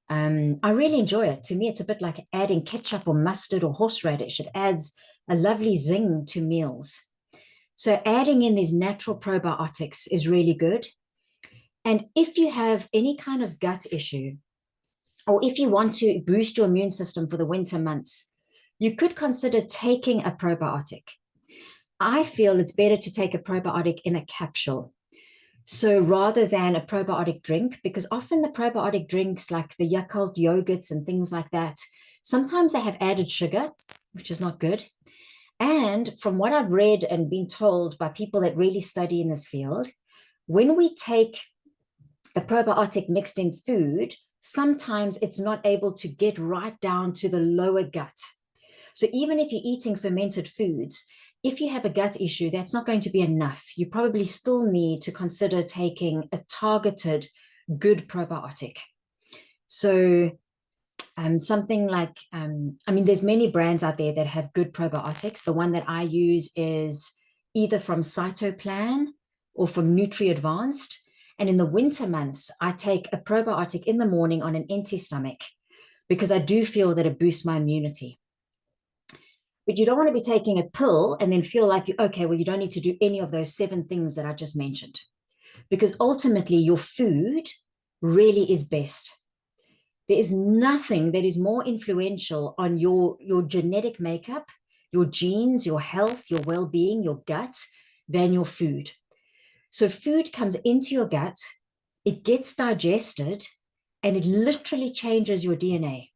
Speaker 1: I really enjoy it. To me, it's a bit like adding ketchup or mustard or horseradish. It adds a lovely zing to meals. So adding in these natural probiotics is really good. And if you have any kind of gut issue, or if you want to boost your immune system for the winter months, you could consider taking a probiotic. I feel it's better to take a probiotic in a capsule. So rather than a probiotic drink, because often the probiotic drinks like the Yakult yogurts and things like that, sometimes they have added sugar, which is not good. And from what I've read and been told by people that really study in this field, when we take a probiotic mixed in food, sometimes it's not able to get right down to the lower gut. So even if you're eating fermented foods, if you have a gut issue, that's not going to be enough. You probably still need to consider taking a targeted good probiotic. So something like, I mean, there's many brands out there that have good probiotics. The one that I use is either from Cytoplan or from NutriAdvanced. And in the winter months, I take a probiotic in the morning on an empty stomach because I do feel that it boosts my immunity. But you don't want to be taking a pill and then feel like, okay, well, you don't need to do any of those 7 things that I just mentioned. Because ultimately, your food really is best. There is nothing that is more influential on your genetic makeup, your genes, your health, your well-being, your gut, than your food. So food comes into your gut, it gets digested, and it literally changes your DNA.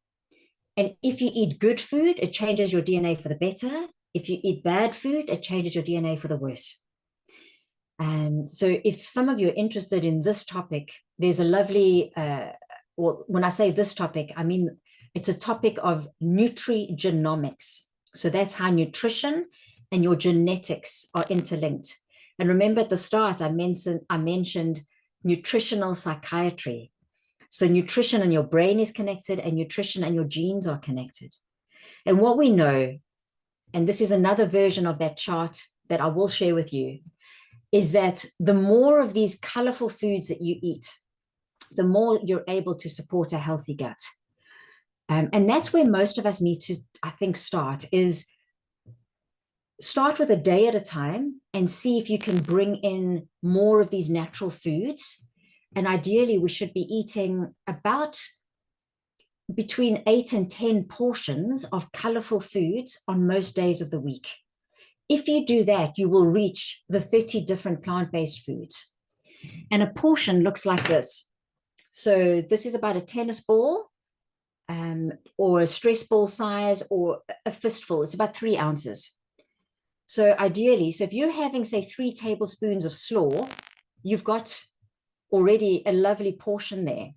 Speaker 1: And if you eat good food, it changes your DNA for the better. If you eat bad food, it changes your DNA for the worse. And so if some of you are interested in this topic, there's a lovely, well, when I say this topic, I mean, it's a topic of nutrigenomics. So that's how nutrition and your genetics are interlinked. And remember at the start, I mentioned nutritional psychiatry. So nutrition and your brain is connected, and nutrition and your genes are connected. And what we know, and this is another version of that chart that I will share with you, is that the more of these colorful foods that you eat, the more you're able to support a healthy gut. And that's where most of us need to, I think, start with a day at a time and see if you can bring in more of these natural foods. And ideally, we should be eating about between 8 and 10 portions of colorful foods on most days of the week. If you do that, you will reach the 30 different plant-based foods. And a portion looks like this. So this is about a tennis ball. or a stress ball size, or a fistful. It's about 3 ounces. So ideally, so if you're having, say, 3 tablespoons of slaw, you've got already a lovely portion there.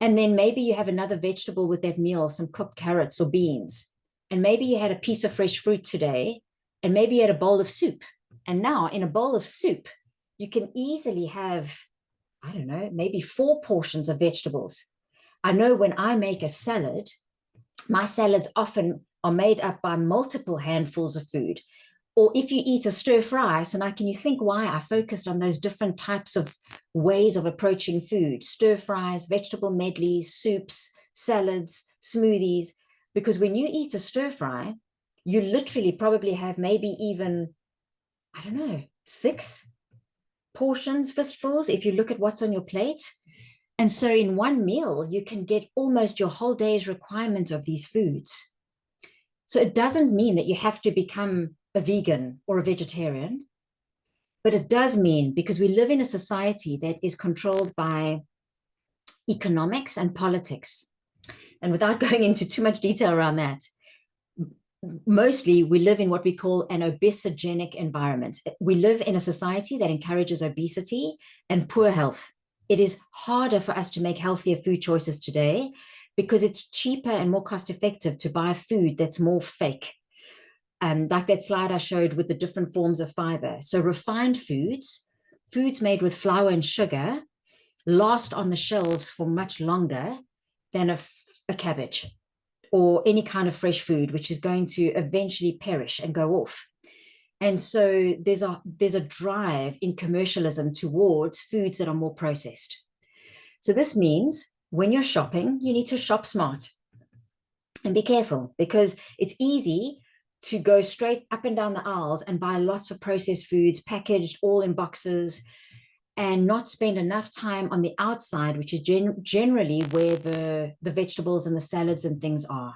Speaker 1: And then maybe you have another vegetable with that meal, some cooked carrots or beans. And maybe you had a piece of fresh fruit today, and maybe you had a bowl of soup. And now in a bowl of soup, you can easily have, I don't know, maybe 4 portions of vegetables. I know when I make a salad, my salads often are made up by multiple handfuls of food. Or if you eat a stir fry, so now can you think why I focused on those different types of ways of approaching food? Stir fries, vegetable medleys, soups, salads, smoothies. Because when you eat a stir fry, you literally probably have maybe even, I don't know, 6 portions, fistfuls, if you look at what's on your plate. And so in one meal, you can get almost your whole day's requirement of these foods. So it doesn't mean that you have to become a vegan or a vegetarian, but it does mean, because we live in a society that is controlled by economics and politics. And without going into too much detail around that, mostly we live in what we call an obesogenic environment. We live in a society that encourages obesity and poor health. It is harder for us to make healthier food choices today because it's cheaper and more cost effective to buy food that's more fake. Like that slide I showed with the different forms of fiber. So refined foods, foods made with flour and sugar, last on the shelves for much longer than a cabbage or any kind of fresh food, which is going to eventually perish and go off. And so there's a drive in commercialism towards foods that are more processed. So this means when you're shopping, you need to shop smart and be careful, because it's easy to go straight up and down the aisles and buy lots of processed foods packaged all in boxes and not spend enough time on the outside, which is generally where the vegetables and the salads and things are.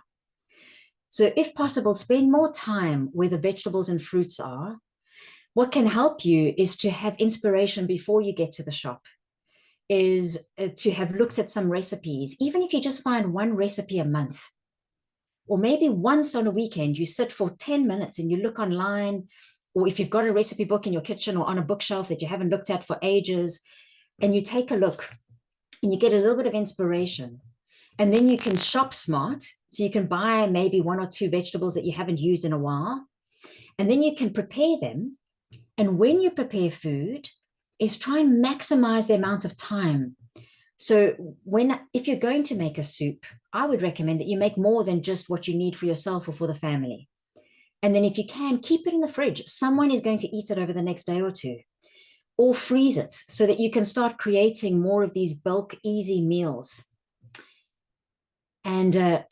Speaker 1: So if possible, spend more time where the vegetables and fruits are. What can help you is to have inspiration before you get to the shop, is to have looked at some recipes, even if you just find one recipe a month. Or maybe once on a weekend, you sit for 10 minutes and you look online, or if you've got a recipe book in your kitchen or on a bookshelf that you haven't looked at for ages, and you take a look and you get a little bit of inspiration. And then you can shop smart. So you can buy maybe 1 or 2 vegetables that you haven't used in a while. And then you can prepare them. And when you prepare food, is try and maximize the amount of time. So if you're going to make a soup, I would recommend that you make more than just what you need for yourself or for the family. And then if you can, keep it in the fridge. Someone is going to eat it over the next day or 2. Or freeze it so that you can start creating more of these bulk, easy meals. And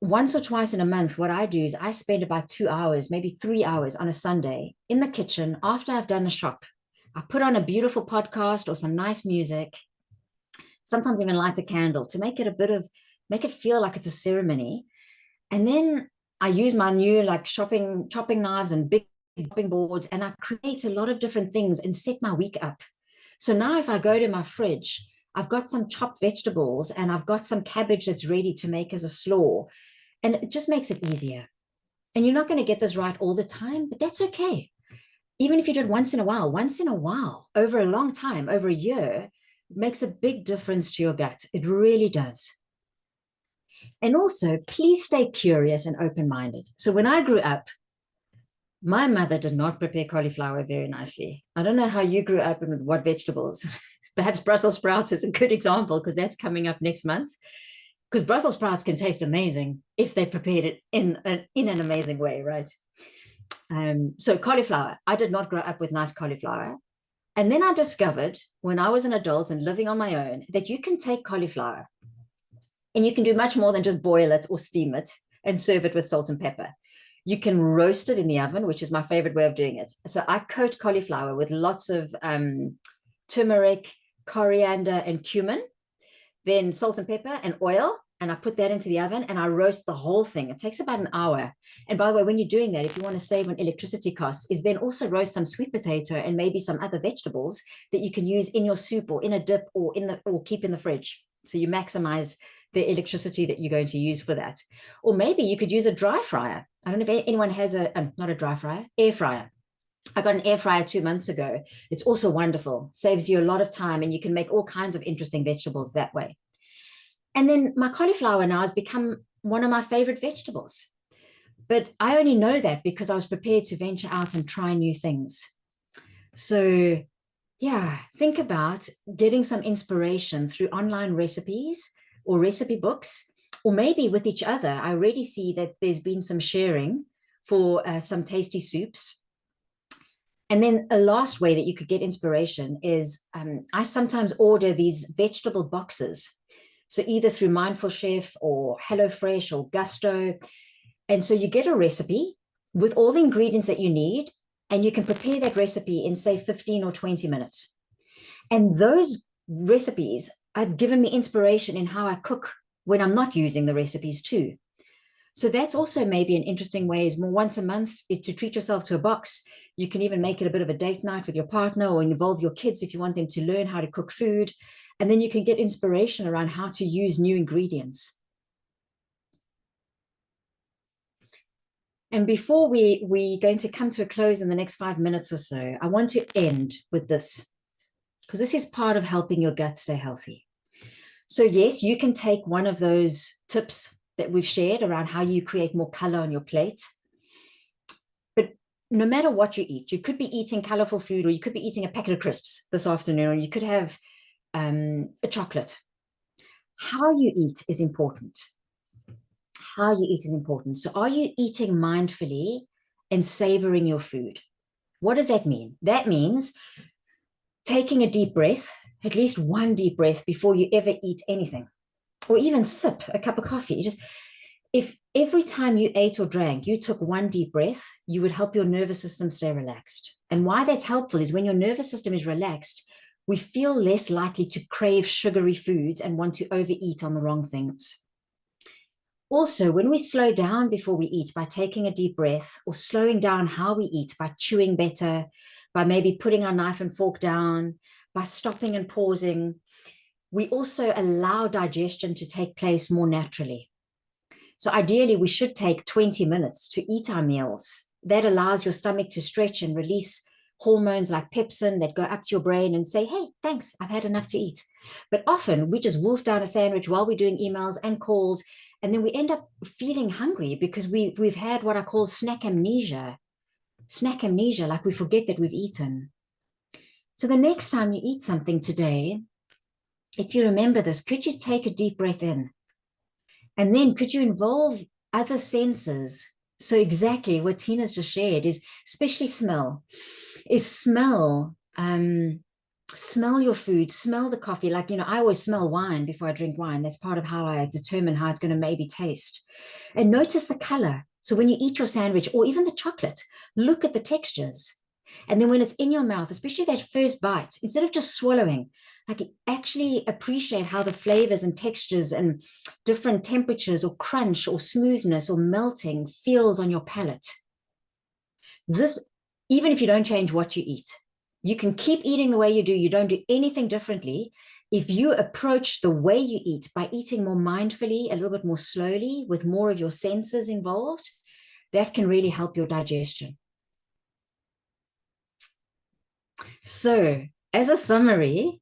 Speaker 1: once or twice in a month, what I do is I spend about 2 hours, maybe 3 hours on a Sunday in the kitchen after I've done a shop. I put on a beautiful podcast or some nice music, sometimes even light a candle to make it feel like it's a ceremony. And then I use my new chopping knives and big chopping boards, and I create a lot of different things and set my week up. So now if I go to my fridge, I've got some chopped vegetables and I've got some cabbage that's ready to make as a slaw. And it just makes it easier. And you're not going to get this right all the time, but that's okay. Even if you do it once in a while, over a long time, over a year, it makes a big difference to your gut. It really does. And also, please stay curious and open-minded. So when I grew up, my mother did not prepare cauliflower very nicely. I don't know how you grew up and with what vegetables. Perhaps Brussels sprouts is a good example, because that's coming up next month. Because Brussels sprouts can taste amazing if they prepared it in an amazing way, right? So cauliflower, I did not grow up with nice cauliflower. And then I discovered when I was an adult and living on my own that you can take cauliflower and you can do much more than just boil it or steam it and serve it with salt and pepper. You can roast it in the oven, which is my favorite way of doing it. So I coat cauliflower with lots of turmeric, coriander, and cumin, then salt and pepper and oil. And I put that into the oven and I roast the whole thing. It takes about an hour. And by the way, when you're doing that, if you want to save on electricity costs, is then also roast some sweet potato and maybe some other vegetables that you can use in your soup or in a dip or keep in the fridge. So you maximize the electricity that you're going to use for that. Or maybe you could use a dry fryer. I don't know if anyone has not a dry fryer, air fryer. I got an air fryer 2 months ago. It's also wonderful, saves you a lot of time, and you can make all kinds of interesting vegetables that way. And then my cauliflower now has become one of my favorite vegetables. But I only know that because I was prepared to venture out and try new things. So yeah, think about getting some inspiration through online recipes or recipe books, or maybe with each other. I already see that there's been some sharing for some tasty soups. And then a last way that you could get inspiration is I sometimes order these vegetable boxes. So either through Mindful Chef or HelloFresh or Gusto. And so you get a recipe with all the ingredients that you need, and you can prepare that recipe in, say, 15 or 20 minutes. And those recipes have given me inspiration in how I cook when I'm not using the recipes too. So that's also maybe an interesting way, is more once a month is to treat yourself to a box. You can even make it a bit of a date night with your partner, or involve your kids if you want them to learn how to cook food. And then you can get inspiration around how to use new ingredients. And before we're going to come to a close in the next 5 minutes or so, I want to end with this, because this is part of helping your gut stay healthy. So yes, you can take one of those tips that we've shared around how you create more color on your plate. But no matter what you eat, you could be eating colorful food, or you could be eating a packet of crisps this afternoon, or you could have a chocolate. How you eat is important. How you eat is important. So are you eating mindfully and savoring your food? What does that mean? That means taking a deep breath, at least one deep breath before you ever eat anything, or even sip a cup of coffee. Just, if every time you ate or drank, you took one deep breath, you would help your nervous system stay relaxed. And why that's helpful is when your nervous system is relaxed, we feel less likely to crave sugary foods and want to overeat on the wrong things. Also, when we slow down before we eat by taking a deep breath, or slowing down how we eat by chewing better, by maybe putting our knife and fork down, by stopping and pausing, we also allow digestion to take place more naturally. So ideally, we should take 20 minutes to eat our meals. That allows your stomach to stretch and release hormones like pepsin that go up to your brain and say, hey, thanks, I've had enough to eat. But often we just wolf down a sandwich while we're doing emails and calls, and then we end up feeling hungry because we've had what I call snack amnesia. Snack amnesia, like we forget that we've eaten. So the next time you eat something today, if you remember this, could you take a deep breath in? And then could you involve other senses? So exactly what Tina's just shared is, especially smell, is smell. Smell your food, smell the coffee. Like, I always smell wine before I drink wine. That's part of how I determine how it's going to maybe taste. And notice the color. So when you eat your sandwich or even the chocolate, look at the textures. And then when it's in your mouth, especially that first bite, instead of just swallowing, like, actually appreciate how the flavors and textures and different temperatures or crunch or smoothness or melting feels on your palate. This, even if you don't change what you eat, you can keep eating the way you do. You don't do anything differently. If you approach the way you eat by eating more mindfully, a little bit more slowly, with more of your senses involved, that can really help your digestion. So, as a summary,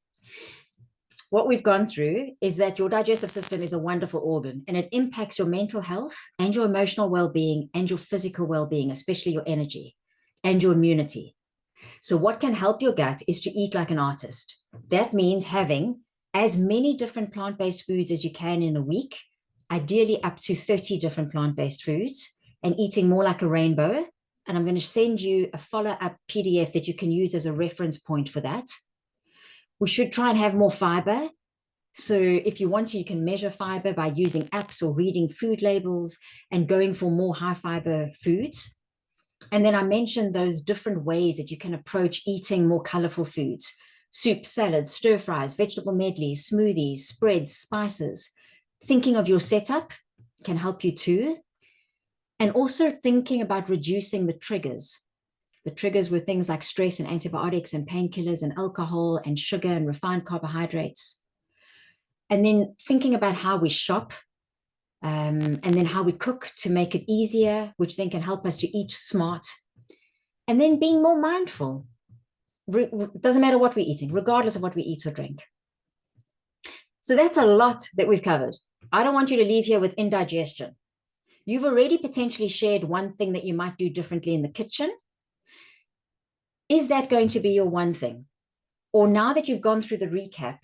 Speaker 1: what we've gone through is that your digestive system is a wonderful organ, and it impacts your mental health and your emotional well-being and your physical well-being, especially your energy and your immunity. So what can help your gut is to eat like an artist. That means having as many different plant-based foods as you can in a week, ideally up to 30 different plant-based foods, and eating more like a rainbow. And I'm going to send you a follow-up PDF that you can use as a reference point for that. We should try and have more fiber. So if you want to, you can measure fiber by using apps or reading food labels and going for more high fiber foods. And then I mentioned those different ways that you can approach eating more colorful foods: soup, salads, stir fries, vegetable medleys, smoothies, spreads, spices. Thinking of your setup can help you too. And also thinking about reducing the triggers. The triggers were things like stress and antibiotics and painkillers and alcohol and sugar and refined carbohydrates. And then thinking about how we shop, and then how we cook to make it easier, which then can help us to eat smart. And then being more mindful. Doesn't matter what we're eating, regardless of what we eat or drink. So that's a lot that we've covered. I don't want you to leave here with indigestion. You've already potentially shared one thing that you might do differently in the kitchen. Is that going to be your one thing? Or now that you've gone through the recap,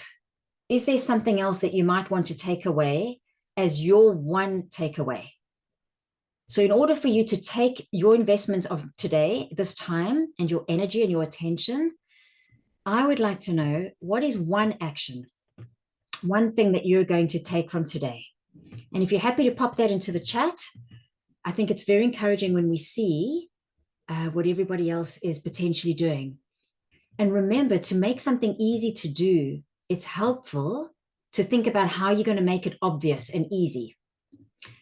Speaker 1: is there something else that you might want to take away as your one takeaway? So in order for you to take your investment of today, this time, and your energy and your attention, I would like to know, what is one action, one thing that you're going to take from today? And if you're happy to pop that into the chat, I think it's very encouraging when we see what everybody else is potentially doing. And remember, to make something easy to do, it's helpful to think about how you're going to make it obvious and easy.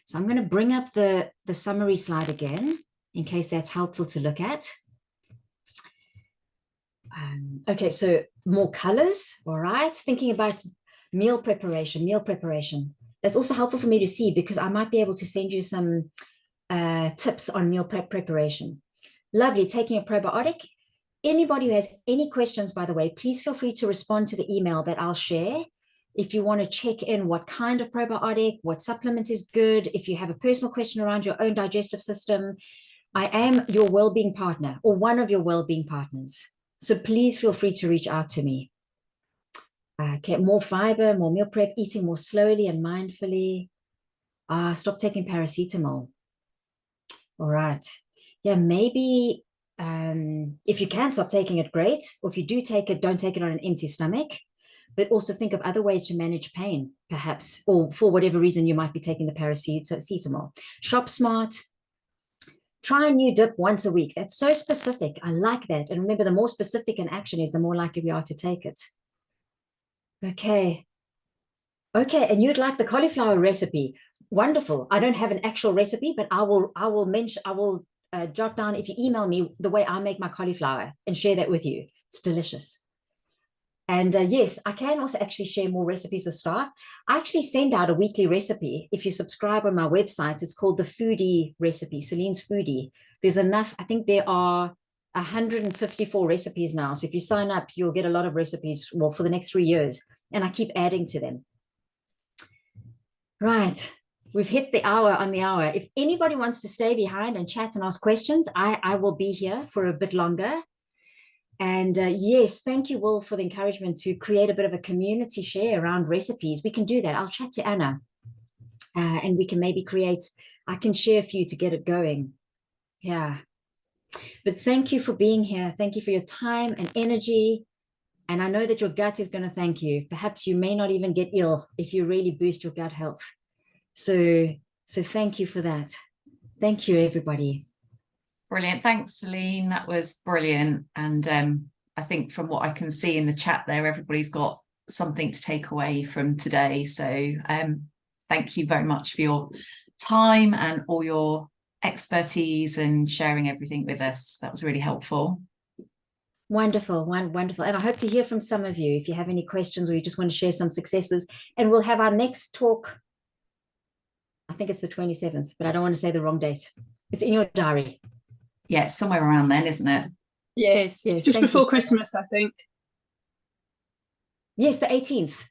Speaker 1: So I'm going to bring up the summary slide again, in case that's helpful to look at. Okay, so more colors, all right. Thinking about meal preparation. That's also helpful for me to see, because I might be able to send you some tips on meal preparation. Lovely, taking a probiotic. Anybody who has any questions, by the way, please feel free to respond to the email that I'll share. If you want to check in what kind of probiotic, what supplement is good, if you have a personal question around your own digestive system, I am your well-being partner, or one of your well-being partners. So please feel free to reach out to me. Okay, more fiber, more meal prep, eating more slowly and mindfully. Stop taking paracetamol. All right. Yeah, maybe if you can stop taking it, great. Or if you do take it, don't take it on an empty stomach. But also think of other ways to manage pain, perhaps, or for whatever reason you might be taking the paracetamol. Shop smart. Try a new dip once a week. That's so specific. I like that. And remember, the more specific an action is, the more likely we are to take it. Okay. Okay, and you'd like the cauliflower recipe. Wonderful. I don't have an actual recipe, but I will jot down, if you email me, the way I make my cauliflower and share that with you. It's delicious. And yes, I can also actually share more recipes with staff. I actually send out a weekly recipe. If you subscribe on my website, it's called the Foodie Recipe, Celine's Foodie. There's enough. I think there are 154 recipes now. So if you sign up, you'll get a lot of recipes, well, for the next 3 years. And I keep adding to them. Right. We've hit the hour on the hour. If anybody wants to stay behind and chat and ask questions, I will be here for a bit longer. And yes, thank you, Will, for the encouragement to create a bit of a community share around recipes. We can do that. I'll chat to Anna and we can maybe I can share a few to get it going. Yeah. But thank you for being here. Thank you for your time and energy. And I know that your gut is going to thank you. Perhaps you may not even get ill if you really boost your gut health. So thank you for that. Thank you, everybody.
Speaker 2: Brilliant. Thanks, Celine. That was brilliant. And I think from what I can see in the chat there, everybody's got something to take away from today. So thank you very much for your time and all your expertise and sharing everything with us. That was really helpful.
Speaker 1: Wonderful, wonderful. And I hope to hear from some of you if you have any questions or you just want to share some successes. And we'll have our next talk, I think it's the 27th, but I don't want to say the wrong date. It's in your diary.
Speaker 2: Yeah, it's somewhere around then, isn't it?
Speaker 1: Yes.
Speaker 4: Just before Christmas, I think.
Speaker 1: Yes, the 18th.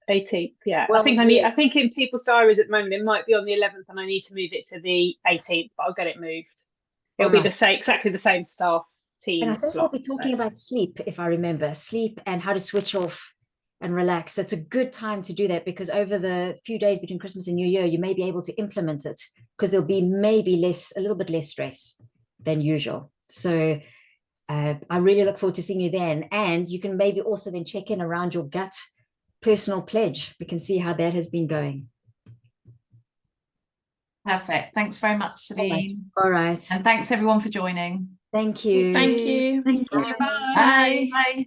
Speaker 4: 18th, yeah.
Speaker 1: Well,
Speaker 4: I think in people's diaries at the moment, it might be on the 11th and I need to move it to the 18th, but I'll get it moved. It'll be the same, exactly the same staff team.
Speaker 1: And I think we'll be talking about sleep, if I remember, sleep and how to switch off and relax. So it's a good time to do that, because over the few days between Christmas and New Year, you may be able to implement it, because there'll be maybe a little bit less stress than usual. So I really look forward to seeing you then. And you can maybe also then check in around your gut personal pledge. We can see how that has been going.
Speaker 2: Perfect. Thanks very much, Celine.
Speaker 1: All right.
Speaker 2: And thanks everyone for joining.
Speaker 1: Thank you.
Speaker 3: Thank you.
Speaker 1: Thank you.
Speaker 2: Bye. Bye.